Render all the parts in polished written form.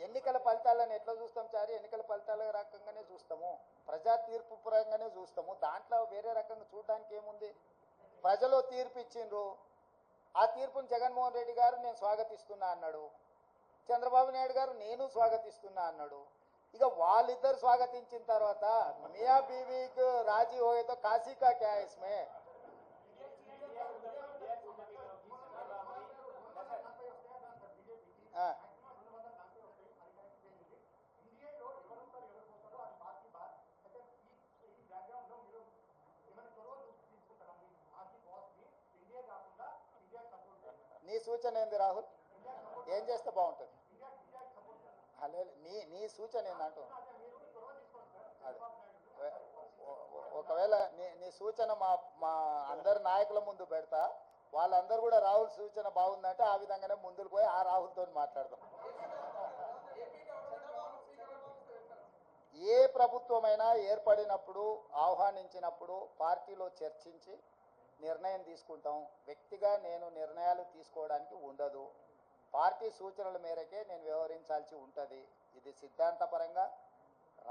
ఎన్నికల ఫలితాలను ఎట్లా చూస్తాం చారి? ఎన్నికల ఫలితాల రకంగానే చూస్తాము, ప్రజా తీర్పు పరంగానే చూస్తాము. దాంట్లో వేరే రకంగా చూడడానికి ఏముంది? ప్రజలు తీర్పు ఇచ్చిండ్రు, ఆ తీర్పును జగన్మోహన్ రెడ్డి గారు నేను స్వాగతిస్తున్నా అన్నాడు, చంద్రబాబు నాయుడు గారు నేను స్వాగతిస్తున్నా అన్నాడు. ఇక వాళ్ళిద్దరు స్వాగతించిన తర్వాత మియా బీవీకి రాజీ హోయేతో కాశీ కా క్యా ఇస్మే? నీ సూచన ఏంది రాహుల్? ఏం చేస్తే బాగుంటుంది? నీ సూచన ఏందంటూ? అదే ఒకవేళ నీ సూచన మా అందరి నాయకుల ముందు పెడతా, వాళ్ళందరూ కూడా రాహుల్ సూచన బాగుందంటే ఆ విధంగానే ముందుకు పోయి ఆ రాహుల్తో మాట్లాడదాం. ఏ ప్రభుత్వమైనా ఏర్పడినప్పుడు, ఆహ్వానించినప్పుడు పార్టీలో చర్చించి నిర్ణయం తీసుకుంటాం. వ్యక్తిగా నేను నిర్ణయాలు తీసుకోవడానికి ఉండదు. పార్టీ సూచనల మేరకే నేను వ్యవహరించాల్సి ఉంటుంది. ఇది సిద్ధాంతపరంగా,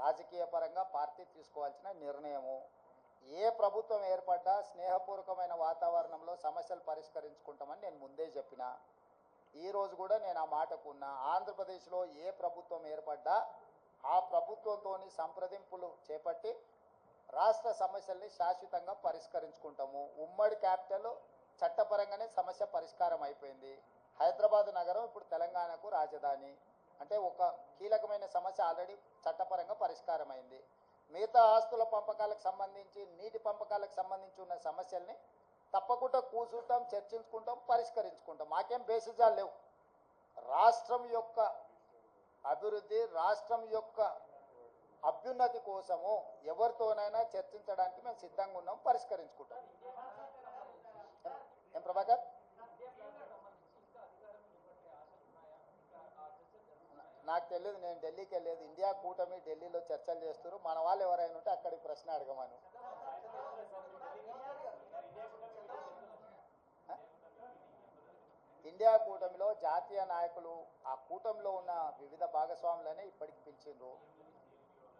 రాజకీయ పరంగా పార్టీ తీసుకోవాల్సిన నిర్ణయము. ఏ ప్రభుత్వం ఏర్పడ్డా స్నేహపూర్వకమైన వాతావరణంలో సమస్యలు పరిష్కరించుకుంటామని నేను ముందే చెప్పిన. ఈరోజు కూడా నేను ఆ మాటకు ఉన్నా. ఆంధ్రప్రదేశ్లో ఏ ప్రభుత్వం ఏర్పడ్డా ఆ ప్రభుత్వంతో సంప్రదింపులు చేపట్టి రాష్ట్ర సమస్యల్ని శాశ్వతంగా పరిష్కరించుకుంటాము. ఉమ్మడి క్యాపిటల్ చట్టపరంగానే సమస్య పరిష్కారం అయిపోయింది. హైదరాబాద్ నగరం ఇప్పుడు తెలంగాణకు రాజధాని అంటే ఒక కీలకమైన సమస్య ఆల్రెడీ చట్టపరంగా పరిష్కారం అయింది. మిగతా ఆస్తుల పంపకాలకు సంబంధించి, నీటి పంపకాలకు సంబంధించి ఉన్న సమస్యల్ని తప్పకుండా కూర్చుంటాం, చర్చించుకుంటాం, పరిష్కరించుకుంటాం. మాకేం బేసిజాలు లేవు. రాష్ట్రం యొక్క అభివృద్ధి, రాష్ట్రం యొక్క అభ్యున్నతి కోసము ఎవరితోనైనా చర్చించడానికి మేము సిద్ధంగా ఉన్నాం, పరిష్కరించుకుంటాం. ఏం ప్రభాకర్? నాకు తెలియదు, నేను ఢిల్లీకి వెళ్ళలేదు. ఇండియా కూటమి ఢిల్లీలో చర్చలు చేస్తారు. మన వాళ్ళు ఎవరైనా ఉంటే అక్కడికి ప్రశ్న అడగమను. ఇండియా కూటమిలో జాతీయ నాయకులు, ఆ కూటమిలో ఉన్న వివిధ భాగస్వాములనే ఇప్పటికి పిలిచిండ్రు.